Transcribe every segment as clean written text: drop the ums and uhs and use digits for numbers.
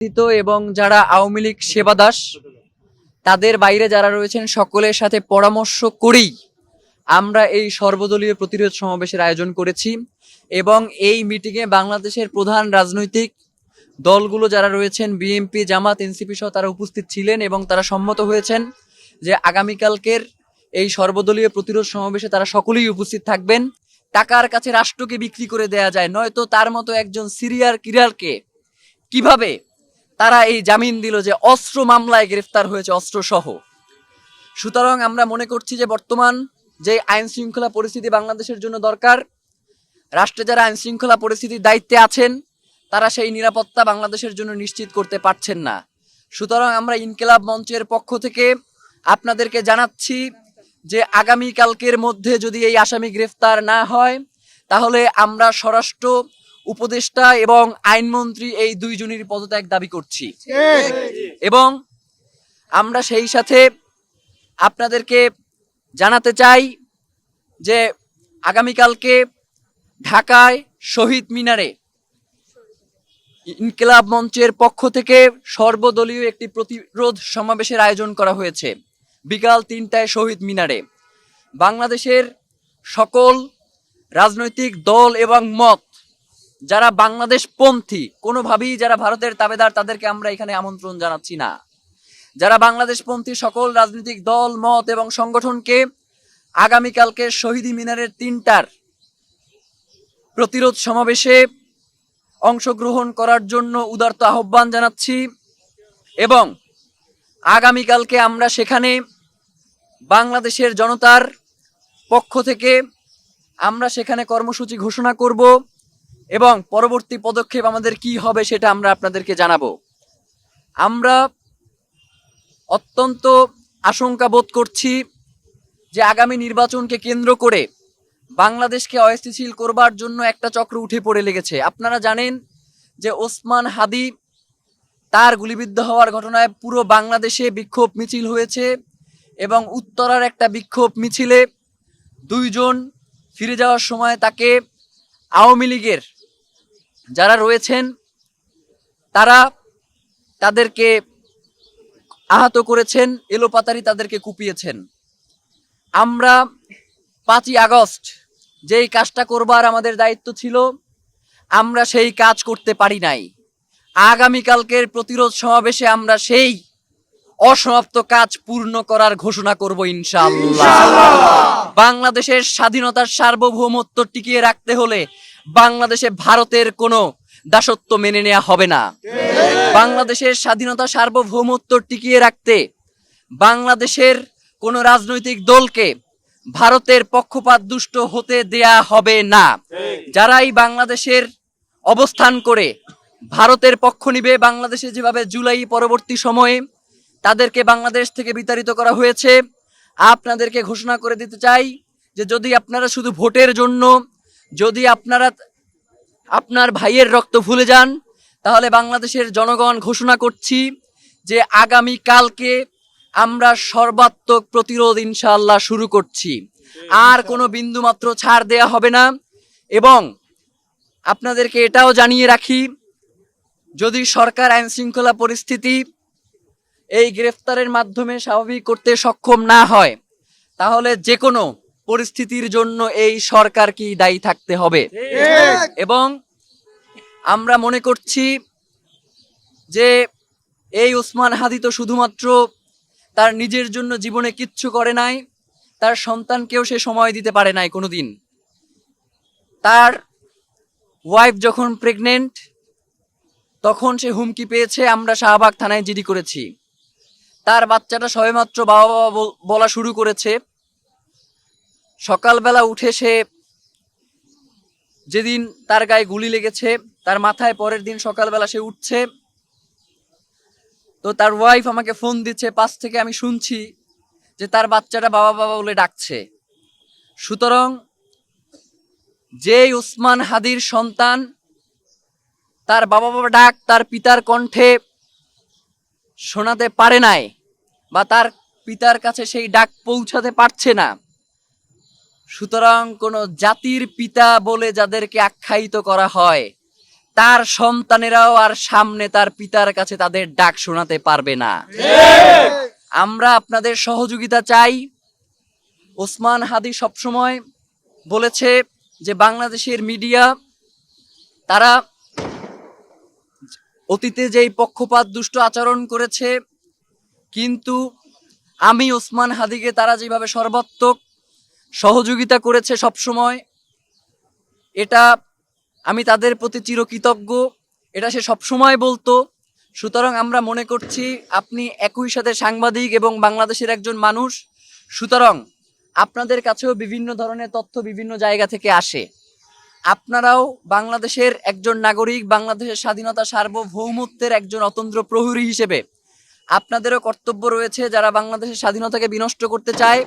এবং যারা আওয়ামী লীগ সেবাদাস তাদের বাইরে যারা রয়েছেন সকলের সাথে পরামর্শ করেই আমরা এই সর্বদলীয় প্রতিরোধ সমাবেশের আয়োজন করেছি এবং এই মিটিংয়ে বাংলাদেশের প্রধান রাজনৈতিক দলগুলো যারা রয়েছেন বিএনপি, জামাত, এনসিপি সহ তারা উপস্থিত ছিলেন এবং তারা সম্মত হয়েছেন যে আগামীকালকের এই সর্বদলীয় প্রতিরোধ সমাবেশে তারা সকলেই উপস্থিত থাকবেন। টাকার কাছে রাষ্ট্রকে বিক্রি করে দেয়া যায়, নয়তো তার মতো একজন সিরিয়াল কিলারকে কিভাবে তারা এই জামিন দিল যে অস্ত্র মামলায় গ্রেফতার হয়েছে অস্ত্র সহ। সুতরাং আমরা মনে করছি যে বর্তমান যে আইন শৃঙ্খলা পরিস্থিতি বাংলাদেশের জন্য দরকার, রাষ্ট্রে যারা আইন শৃঙ্খলা পরিস্থিতির দায়িত্বে আছেন তারা সেই নিরাপত্তা বাংলাদেশের জন্য নিশ্চিত করতে পারছেন না। সুতরাং আমরা ইনকিলাব মঞ্চের পক্ষ থেকে আপনাদেরকে জানাচ্ছি যে আগামীকালকের মধ্যে যদি এই আসামি গ্রেফতার না হয় তাহলে আমরা স্বরাষ্ট্র উপদেষ্টা এবং আইনমন্ত্রী এই দুইজনের পদত্যাগ দাবি করছি এবং আমরা সেই সাথে আপনাদেরকে জানাতে চাই যে আগামীকালকে ঢাকায় শহীদ মিনারে ইনকিলাব মঞ্চের পক্ষ থেকে সর্বদলীয় একটি প্রতিরোধ সমাবেশের আয়োজন করা হয়েছে বিকাল ৩টায় শহীদ মিনারে। বাংলাদেশের সকল রাজনৈতিক দল এবং মত যারা বাংলাদেশ পন্থী, কোনোভাবেই যারা ভারতের তাবেদার তাদেরকে আমরা এখানে আমন্ত্রণ জানাচ্ছি না। যারা বাংলাদেশ পন্থী সকল রাজনৈতিক দল, মত এবং সংগঠনকে আগামীকালকে শহীদ মিনারের ৩টার প্রতিরোধ সমাবেশে অংশগ্রহণ করার জন্য উদারত আহ্বান জানাচ্ছি এবং আগামীকালকে আমরা সেখানে বাংলাদেশের জনতার পক্ষ থেকে আমরা সেখানে কর্মসূচি ঘোষণা করব এবং পরবর্তী পদক্ষেপ আমাদের কি হবে সেটা আমরা আপনাদেরকে জানাবো। আমরা অত্যন্ত আশঙ্কা বোধ করছি যে আগামী নির্বাচনকে কেন্দ্র করে বাংলাদেশকে অস্থিতিশীল করবার জন্য একটা চক্র উঠে পড়ে লেগেছে। আপনারা জানেন যে ওসমান হাদি তার গুলিবিদ্ধ হওয়ার ঘটনায় পুরো বাংলাদেশে বিক্ষোভ মিছিল হয়েছে এবং উত্তরার একটা বিক্ষোভ মিছিলে দুইজন ফিরে যাওয়ার সময় তাকে আওয়ামী লীগের যারা রয়েছেন তারা তাদেরকে আহত করেছেন, এলোপাতাড়ি তাদেরকে কুপিয়েছেন। আমরা 5ই আগস্ট যেই কাজটা করবার আমাদের দায়িত্ব ছিল আমরা সেই কাজ করতে পারি নাই। আগামীকালকের প্রতিরোধ সমাবেশে আমরা সেই অসমাপ্ত কাজ পূর্ণ করার ঘোষণা করব ইনশাআল্লাহ। বাংলাদেশের স্বাধীনতার সার্বভৌমত্ব টিকিয়ে রাখতে হলে বাংলাদেশে ভারতের কোনো দাসত্ব মেনে নেওয়া হবে না। বাংলাদেশের স্বাধীনতা সার্বভৌমত্ব টিকিয়ে রাখতে বাংলাদেশের কোনো রাজনৈতিক দলকে ভারতের পক্ষপাত দুষ্ট হতে দেয়া হবে না। যারাই বাংলাদেশের অবস্থান করে ভারতের পক্ষ নিবে, বাংলাদেশে যেভাবে জুলাই পরবর্তী সময়ে তাদেরকে বাংলাদেশ থেকে বিতাড়িত করা হয়েছে, আপনাদেরকে ঘোষণা করে দিতে চাই যে যদি আপনারা শুধু ভোটের জন্য যদি আপনারা আপনার ভাইয়ের রক্ত ভুলে যান তাহলে বাংলাদেশের জনগণ ঘোষণা করছি যে আগামী কালকে আমরা সর্বাত্মক প্রতিরোধ ইনশাআল্লাহ শুরু করছি। আর কোনো বিন্দুমাত্র ছাড় দেয়া হবে না এবং আপনাদেরকে এটাও জানিয়ে রাখি যদি সরকার আইন শৃঙ্খলা পরিস্থিতি এই গ্রেফতারের মাধ্যমে স্বাভাবিক করতে সক্ষম না হয় তাহলে যে কোনো পরিস্থিতির জন্য এই সরকারকেই দায়ী থাকতে হবে এবং আমরা মনে করছি যে এই ওসমান হাদি তো শুধুমাত্র তার নিজের জন্য জীবনে কিচ্ছু করে নাই, তার সন্তানকেও সে সময় দিতে পারে নাই কোনোদিন। তার ওয়াইফ যখন প্রেগনেন্ট তখন সে হুমকি পেয়েছে, আমরা শাহবাগ থানায় জিডি করেছি। তার বাচ্চাটা সবেমাত্র বাবা বাবা বলা শুরু করেছে। সকালবেলা উঠে সে যেদিন তার গায়ে গুলি লেগেছে তার মাথায় পরের দিন সকালবেলা সে উঠছে, তো তার ওয়াইফ আমাকে ফোন দিচ্ছে, পাশ থেকে আমি শুনছি যে তার বাচ্চাটা বাবা বাবা বলে ডাকছে। সুতরাং যেই ওসমান হাদির সন্তান তার বাবা বাবা ডাক তার পিতার কণ্ঠে শোনাতে পারে নাই বা তার পিতার কাছে সেই ডাক পৌঁছাতে পারছে না, সুতরাং কোন জাতির পিতা বলে যাদেরকে আখ্যায়িত করা হয় তার সন্তানেরাও আর সামনে তার পিতার কাছে তাদের ডাক শোনাতে পারবে না। আমরা আপনাদের সহযোগিতা চাই। ওসমান হাদি সবসময় বলেছে যে বাংলাদেশের মিডিয়া তারা অতীতে যেই পক্ষপাত দুষ্ট আচরণ করেছে, কিন্তু আমি ওসমান হাদিকে তারা যেভাবে সর্বাত্মক সহযোগিতা করেছে সবসময়, এটা আমি তাদের প্রতি চিরকৃতজ্ঞ, এটা সে সবসময় বলতো। সুতরাং আমরা মনে করছি আপনি একই সাথে সাংবাদিক এবং বাংলাদেশের একজন মানুষ, সুতরাং আপনাদের কাছেও বিভিন্ন ধরনের তথ্য বিভিন্ন জায়গা থেকে আসে। আপনারাও বাংলাদেশের একজন নাগরিক, বাংলাদেশের স্বাধীনতা সার্বভৌমত্বের একজন অতন্ত্র প্রহরী হিসেবে আপনাদেরও কর্তব্য রয়েছে। যারা বাংলাদেশের স্বাধীনতাকে বিনষ্ট করতে চায়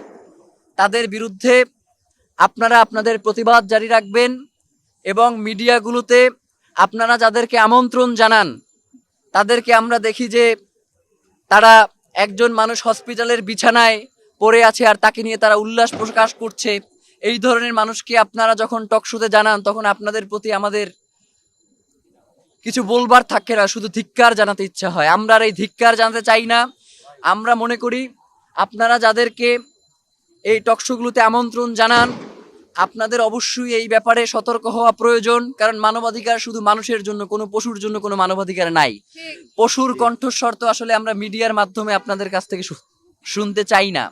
তাদের বিরুদ্ধে আপনারা আপনাদের প্রতিবাদ জারি রাখবেন এবং মিডিয়াগুলোতে আপনারা যাদেরকে আমন্ত্রণ জানান তাদেরকে আমরা দেখি যে তারা একজন মানুষ হসপিটালের বিছানায় পড়ে আছে আর তাকে নিয়ে তারা উল্লাস প্রকাশ করছে। এই ধরনের মানুষকে আপনারা যখন টকশোতে জানান তখন আপনাদের প্রতি আমাদের কিছু বলবার থাকে না, শুধু ধিক্কার জানাতে ইচ্ছা হয়। আমরা আর এই ধিক্কার জানাতে চাই না। আমরা মনে করি আপনারা যাদেরকে এই টকশোগুলোতে আমন্ত্রণ জানান আপনাদের অবশ্যই এই ব্যাপারে সতর্ক হওয়া প্রয়োজন, কারণ মানবাধিকার শুধু মানুষের জন্য, কোনো পশুর জন্য কোনো মানবাধিকার নাই। পশুর কণ্ঠস্বর তো আসলে আমরা মিডিয়ার মাধ্যমে আপনাদের কাছ থেকে শুনতে চাই না।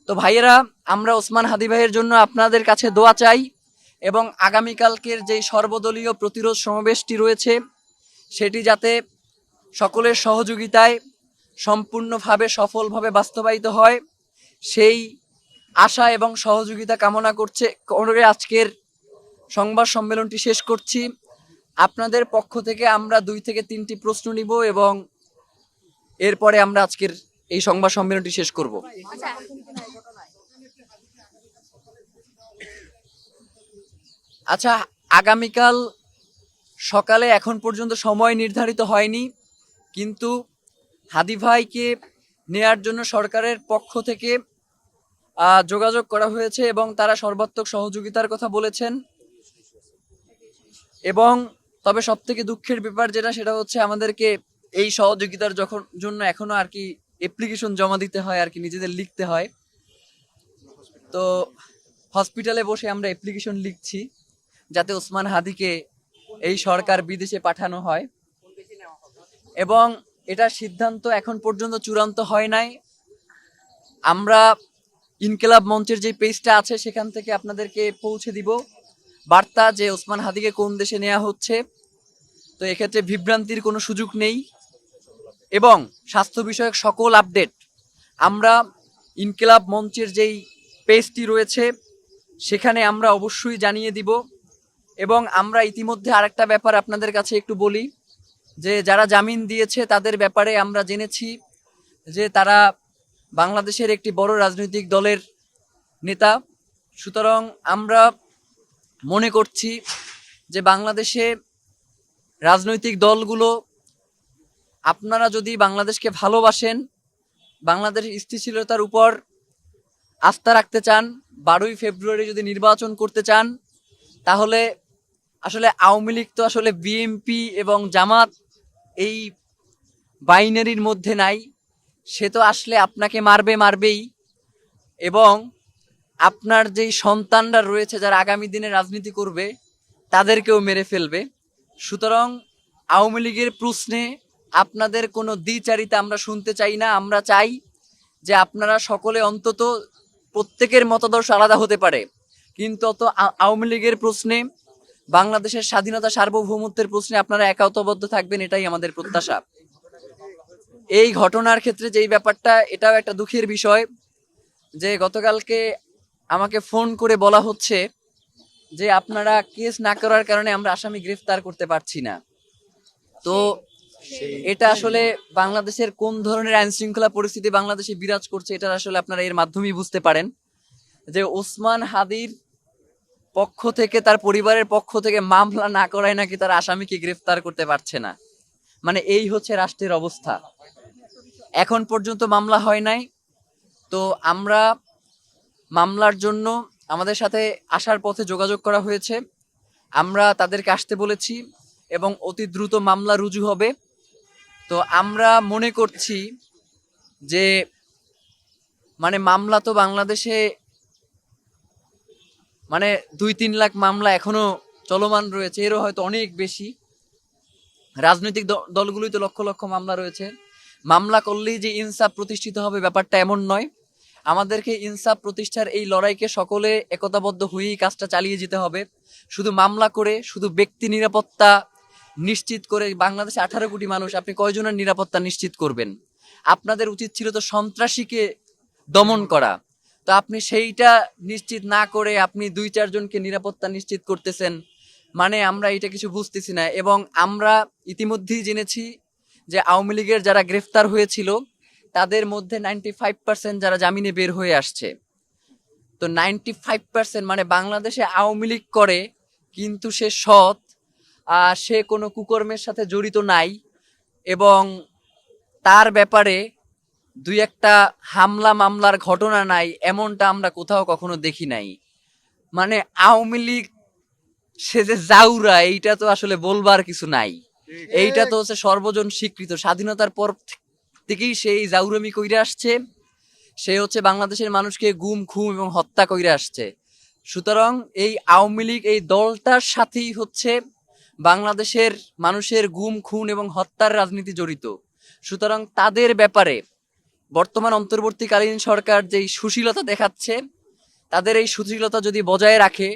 তো ভাইয়েরা, আমরা ওসমান হাদি ভাইয়ের জন্য আপনাদের কাছে দোয়া চাই এবং আগামীকালকের যেই সর্বদলীয় প্রতিরোধ সমাবেশটি রয়েছে সেটি যাতে সকলের সহযোগিতায় সম্পূর্ণভাবে সফলভাবে বাস্তবায়িত হয় সেই আশা এবং সহযোগিতা কামনা করে আজকের সংবাদ সম্মেলনটি শেষ করছি। আপনাদের পক্ষ থেকে আমরা 2 থেকে 3টি প্রশ্ন নিব এবং এরপরে আমরা আজকের এই সংবাদ সম্মেলনটি শেষ করব। আচ্ছা, আগামীকাল সকালে এখন পর্যন্ত সময় নির্ধারিত হয়নি, কিন্তু হাদি ভাইকে নেয়ার জন্য সরকারের পক্ষ থেকে যোগাযোগ করা হয়েছে এবং তারা সর্বাত্মক সহযোগিতার কথা বলেছেন। এবং তবে সব থেকে দুঃখের ব্যাপার সেটা হচ্ছে আমাদেরকে এই সহযোগিতার জন্য এখনো আর কি অ্যাপ্লিকেশন জমা দিতে হয়, আর কি নিজেদের লিখতে হয়। তো হসপিটালে বসে আমরা অ্যাপ্লিকেশন লিখছি যাতে ওসমান হাদিকে এই সরকার বিদেশে পাঠানো হয়, এবং এটার সিদ্ধান্ত এখন পর্যন্ত চূড়ান্ত হয় নাই। আমরা ইনকিলাব মঞ্চের যে পেজটা আছে সেখান থেকে আপনাদেরকে পৌঁছে দিব বার্তা যে ওসমান হাদিকে কোন দেশে নেওয়া হচ্ছে। তো এক্ষেত্রে বিভ্রান্তির কোনো সুযোগ নেই এবং স্বাস্থ্য বিষয়ক সকল আপডেট আমরা ইনকিলাব মঞ্চের যেই পেজটি রয়েছে সেখানে আমরা অবশ্যই জানিয়ে দিব। এবং আমরা ইতিমধ্যে আরেকটা ব্যাপার আপনাদের কাছে একটু বলি, যে যারা জামিন দিয়েছে তাদের ব্যাপারে আমরা জেনেছি যে তারা বাংলাদেশের একটি বড় রাজনৈতিক দলের নেতা। সুতরাং আমরা মনে করছি যে বাংলাদেশে রাজনৈতিক দলগুলো, আপনারা যদি বাংলাদেশকে ভালোবাসেন, বাংলাদেশের স্থিতিশীলতার উপর আস্থা রাখতে চান, 12ই ফেব্রুয়ারি যদি নির্বাচন করতে চান, তাহলে আসলে আওয়ামী লীগ তো আসলে বিএনপি এবং জামাত এই বাইনারির মধ্যে নাই। সে তো আসলে আপনাকে মারবেই, এবং আপনার যেই সন্তানরা রয়েছে যারা আগামী দিনে রাজনীতি করবে তাদেরকেও মেরে ফেলবে। সুতরাং আওয়ামী লীগের প্রশ্নে আপনাদের কোনো দ্বিচারিতা আমরা শুনতে চাই না। আমরা চাই যে আপনারা সকলে, অন্তত প্রত্যেকের মতাদর্শ আলাদা হতে পারে, কিন্তু আওয়ামী লীগের প্রশ্নে, বাংলাদেশের স্বাধীনতা সার্বভৌমত্বের প্রশ্নে আপনারা একাত্মবদ্ধ থাকবেন, এটাই আমাদের প্রত্যাশা। এই ঘটনার ক্ষেত্রে যেই ব্যাপারটা, এটাও একটা দুঃখের বিষয় যে গতকালকে আমাকে ফোন করে বলা হচ্ছে যে আপনারা কেস না করার কারণে আমরা আসামি গ্রেফতার করতে পারছি না। তো এটা আসলে বাংলাদেশের কোন ধরনের আইন শৃঙ্খলা পরিস্থিতি বাংলাদেশে বিরাজ করছে, এটা আসলে আপনারা এর মাধ্যমেই বুঝতে পারেন যে ওসমান হাদির পক্ষ থেকে, তার পরিবারের পক্ষ থেকে মামলা না করায় নাকি তার আসামিকে গ্রেফতার করতে পারছে না। মানে এই হচ্ছে রাষ্ট্রের অবস্থা। এখন পর্যন্ত মামলা হয় নাই। তো আমরা মামলার জন্য আমাদের সাথে আসার পথে যোগাযোগ করা হয়েছে, আমরা তাদেরকে আসতে বলেছি এবং অতি দ্রুত মামলা রুজু হবে। তো আমরা মনে করছি যে মামলা তো বাংলাদেশে 2-3 লাখ মামলা এখনো চলমান রয়েছে, এরও হয়তো অনেক বেশি। রাজনৈতিক দলগুলোই তো লক্ষ লক্ষ মামলা রয়েছে। মামলা করলেই যে ইনসাফ প্রতিষ্ঠিত হবে ব্যাপারটা এমন নয়। আমাদেরকে ইনসাফ প্রতিষ্ঠার এই লড়াইকে সকলে একতাবদ্ধ হয়েই কাজটা চালিয়ে যেতে হবে। শুধু মামলা করে, শুধু ব্যক্তি নিরাপত্তা নিশ্চিত করে, বাংলাদেশে 18 কোটি মানুষ, আপনি কয়জনের নিরাপত্তা নিশ্চিত করবেন? আপনাদের উচিত ছিল তো সন্ত্রাসীকে দমন করা। তো আপনি সেইটা নিশ্চিত না করে আপনি 2-4 জনকে নিরাপত্তা নিশ্চিত করতেছেন, আমরা এটা কিছু বুঝতেছি না। এবং আমরা ইতিমধ্যেই জেনেছি যে আওয়ামী লীগের যারা গ্রেফতার হয়েছিল তাদের মধ্যে 95% যারা জামিনে বের হয়ে আসছে। তো 95% বাংলাদেশে আওয়ামী লীগ করে কিন্তু সে সৎ, সে কোনো কুকর্মের সাথে জড়িত নাই, এবং তার ব্যাপারে 2-একটা হামলা মামলার ঘটনা নাই, এমনটা আমরা কোথাও কখনো দেখি নাই। আওয়ামী লীগ সে যে জাউরা, এইটা তো আসলে বলবার কিছু নাই। এইটা তো হচ্ছে সর্বজন স্বীকৃত। স্বাধীনতার পর থেকেই সেই জাউরামি কইরা আসছে, সে হচ্ছে বাংলাদেশের মানুষকে গুম, খুন এবং হত্যা কইরা আসছে। সুতরাং এই আওয়ামী লীগ এই দলটার সাথেই হচ্ছে বাংলাদেশের মানুষের গুম, খুন এবং হত্যার রাজনীতি জড়িত। সুতরাং তাদের ব্যাপারে বর্তমান অন্তর্বর্তীকালীন সরকার যেই সুশীলতা দেখাচ্ছে, তাদের এই সুশীলতা যদি বজায় রাখে,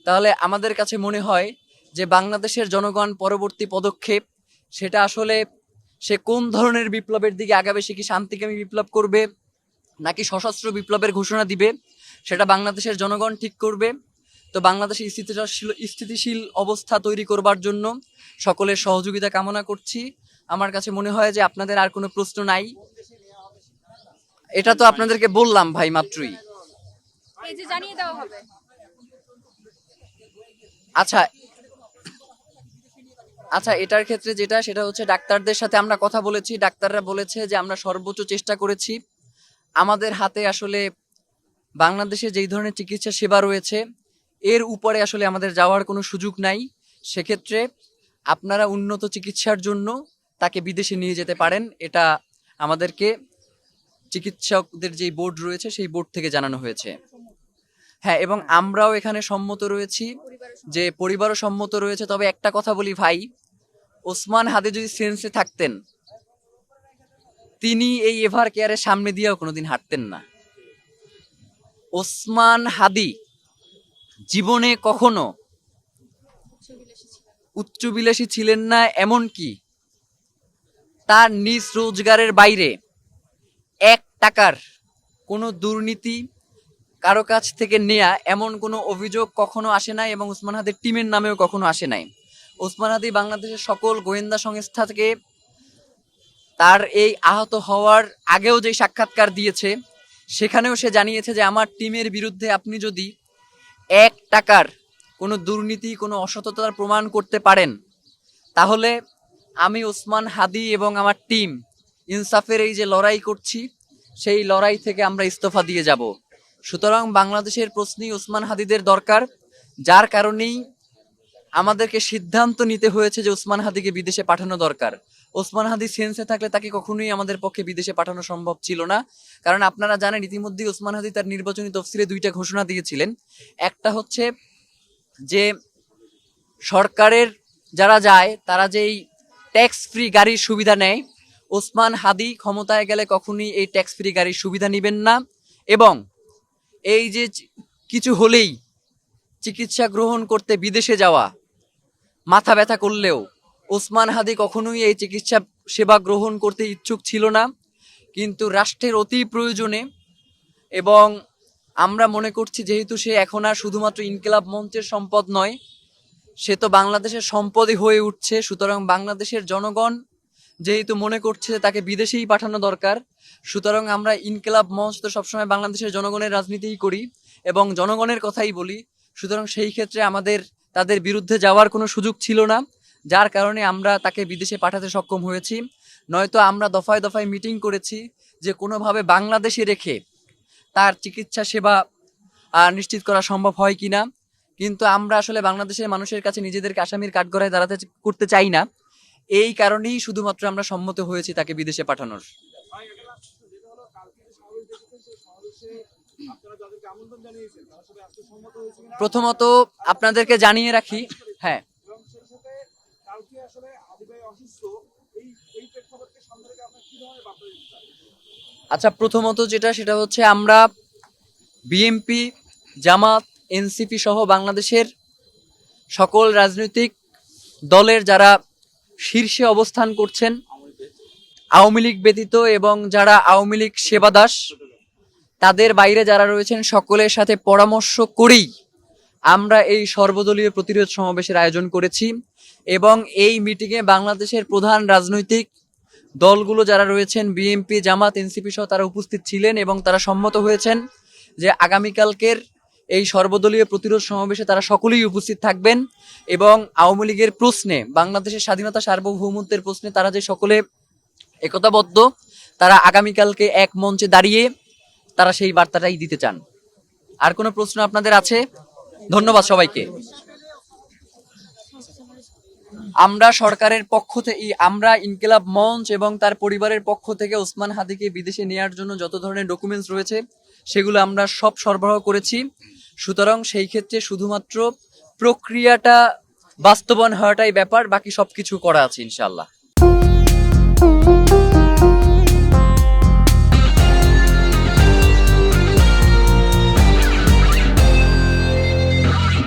তাহলে আমাদের কাছে মনে হয় যে বাংলাদেশের জনগণ পরবর্তী পদক্ষেপ সেটা আসলে সে কোন ধরনের বিপ্লবের দিকে আগাবে, সে কি শান্তিকামী বিপ্লব করবে নাকি সশস্ত্র বিপ্লবের ঘোষণা দিবে, সেটা বাংলাদেশের জনগণ ঠিক করবে। তো বাংলাদেশে স্থিতিশীল অবস্থা তৈরি করবার জন্য সকলের সহযোগিতা কামনা করছি। আমার কাছে মনে হয় যে আপনাদের আর কোনো প্রশ্ন নাই। এটা তো আপনাদেরকে বললাম ভাই মাত্রই। এই যে জানিয়ে দেওয়া হবে। আচ্ছা আচ্ছা, এটার ক্ষেত্রে সেটা হচ্ছে ডাক্তারদের সাথে আমরা কথা বলেছি। ডাক্তাররা বলেছে যে আমরা সর্বোচ্চ চেষ্টা করেছি। আমাদের হাতে আসলে বাংলাদেশে যেই ধরনের চিকিৎসা সেবা রয়েছে এর উপরে আসলে আমাদের যাওয়ার কোনো সুযোগ নাই। সেক্ষেত্রে আপনারা উন্নত চিকিৎসার জন্য তাকে বিদেশে নিয়ে যেতে পারেন, এটা আমাদেরকে চিকিৎসকদের যে বোর্ড রয়েছে সেই বোর্ড থেকে জানানো হয়েছে। হ্যাঁ, এবং আমরাও এখানে সম্মত রয়েছি, যে পরিবারও সম্মত রয়েছে। তবে একটা কথা বলি ভাই, ওসমান হাদি যদি সেন্সে থাকতেন, তিনি এই এভার কেয়ারের সামনে দিয়েও কোনোদিন হাঁটতেন না। ওসমান হাদি জীবনে কখনো উচ্চবিলাসী ছিলেন না, এমনকি তার নিজ রোজগারের বাইরে 1 টাকার কোনো দুর্নীতি কারো কাছ থেকে নেয়া এমন কোনো অভিযোগ কখনো আসে নাই, এবং ওসমান হাদির টিমের নামেও কখনো আসে নাই। ওসমান হাদি বাংলাদেশের সকল গোয়েন্দা সংস্থা থেকে তার এই আহত হওয়ার আগেও যে সাক্ষাৎকার দিয়েছে সেখানেও সে জানিয়েছে যে আমার টিমের বিরুদ্ধে আপনি যদি 1 টাকার কোনো দুর্নীতি, কোনো অসততার প্রমাণ করতে পারেন, তাহলে আমি ওসমান হাদি এবং আমার টিম ইনসাফের এই যে লড়াই করছি সেই লড়াই থেকে আমরা ইস্তফা দিয়ে যাব। সুতরাং বাংলাদেশের প্রশ্নেই ওসমান হাদিদের দরকার, যার কারণেই আমাদেরকে সিদ্ধান্ত নিতে হয়েছে যে ওসমান হাদিকে বিদেশে পাঠানো দরকার। ওসমান হাদি সেন্সে থাকলে তাকে কখনোই আমাদের পক্ষে বিদেশে পাঠানো সম্ভব ছিল না। কারণ আপনারা জানেন ইতিমধ্যেই ওসমান হাদি তার নির্বাচনী তফসিলে 2টা ঘোষণা দিয়েছিলেন। একটা হচ্ছে যে সরকারের যারা যায় তারা যেই ট্যাক্স ফ্রি গাড়ির সুবিধা নেয়, ওসমান হাদি ক্ষমতায় গেলে কখনোই এই ট্যাক্স ফ্রি গাড়ির সুবিধা নেবেন না। এবং এই যে কিছু হলেই চিকিৎসা গ্রহণ করতে বিদেশে যাওয়া, মাথা ব্যথা করলেও ওসমান হাদি কখনোই এই চিকিৎসা সেবা গ্রহণ করতে ইচ্ছুক ছিল না। কিন্তু রাষ্ট্রের অতি প্রয়োজনে, এবং আমরা মনে করছি যেহেতু সে এখন আর শুধুমাত্র ইনকিলাব মঞ্চের সম্পদ নয়, সে তো বাংলাদেশের সম্পদই হয়ে উঠছে। সুতরাং বাংলাদেশের জনগণ যেহেতু মনে করছে তাকে বিদেশেই পাঠানো দরকার, সুতরাং আমরা ইনকিলাব মঞ্চ তো সবসময় বাংলাদেশের জনগণের রাজনীতিই করি এবং জনগণের কথাই বলি। সুতরাং সেই ক্ষেত্রে আমাদের তাদের বিরুদ্ধে যাওয়ার কোনো সুযোগ ছিল না, যার কারণে আমরা তাকে বিদেশে পাঠাতে সক্ষম হয়েছি। নয়তো আমরা দফায় দফায় মিটিং করেছি যে কোনোভাবে বাংলাদেশে রেখে তার চিকিৎসা সেবা নিশ্চিত করা সম্ভব হয় কিনা, কিন্তু আমরা আসলে বাংলাদেশের মানুষের কাছে নিজেদেরকে আসামির কাঠগড়ায় দাঁড়াতে করতে চাই না। এই কারণেই শুধুমাত্র আমরা সম্মত হয়েছি তাকে বিদেশে পাঠানোর। প্রথমত আপনাদেরকে জানিয়ে রাখি, হ্যাঁ, আচ্ছা, প্রথমত সেটা হচ্ছে আমরা বিএনপি, জামাত, এনসিপি সহ বাংলাদেশের সকল রাজনৈতিক দলের যারা শীর্ষে অবস্থান করছেন, আওয়ামী লীগ ব্যতীত, এবং যারা আওয়ামী লীগ সেবাদাস, তাদের বাইরে যারা রয়েছেন সকলের সাথে পরামর্শ করেই আমরা এই সর্বদলীয় প্রতিরোধ সমাবেশের আয়োজন করেছি। এবং এই মিটিংয়ে বাংলাদেশের প্রধান রাজনৈতিক দলগুলো যারা রয়েছেন, বিএনপি, জামাত, এনসিপি সহ, তারা উপস্থিত ছিলেন এবং তারা সম্মত হয়েছেন যে আগামীকালকের এই সর্বদলীয় প্রতিরোধ সমাবেশে তারা সকলেই উপস্থিত থাকবেন। এবং আওয়ামী লীগের প্রশ্নে, বাংলাদেশের স্বাধীনতা সার্বভৌমত্বের প্রশ্নে তারা যে সকলে একতাবদ্ধ, তারা আগামীকালকে এক মঞ্চে দাঁড়িয়ে তারা সেই বার্তাটাই দিতে চান। আর কোনো প্রশ্ন আপনাদের আছে? ধন্যবাদ সবাইকে। আমরা সরকারের পক্ষ থেকে, আমরা ইনকিলাব মঞ্চ এবং তার পরিবারের পক্ষ থেকে ওসমান হাদিকে বিদেশে নেওয়ার জন্য যত ধরনের ডকুমেন্টস রয়েছে সেগুলো আমরা সব সরবরাহ করেছি। সুতরাং সেই ক্ষেত্রে শুধুমাত্র প্রক্রিয়াটা বাস্তবায়ন হওয়াটাই ব্যাপার, বাকি সবকিছু করা আছে ইনশাআল্লাহ।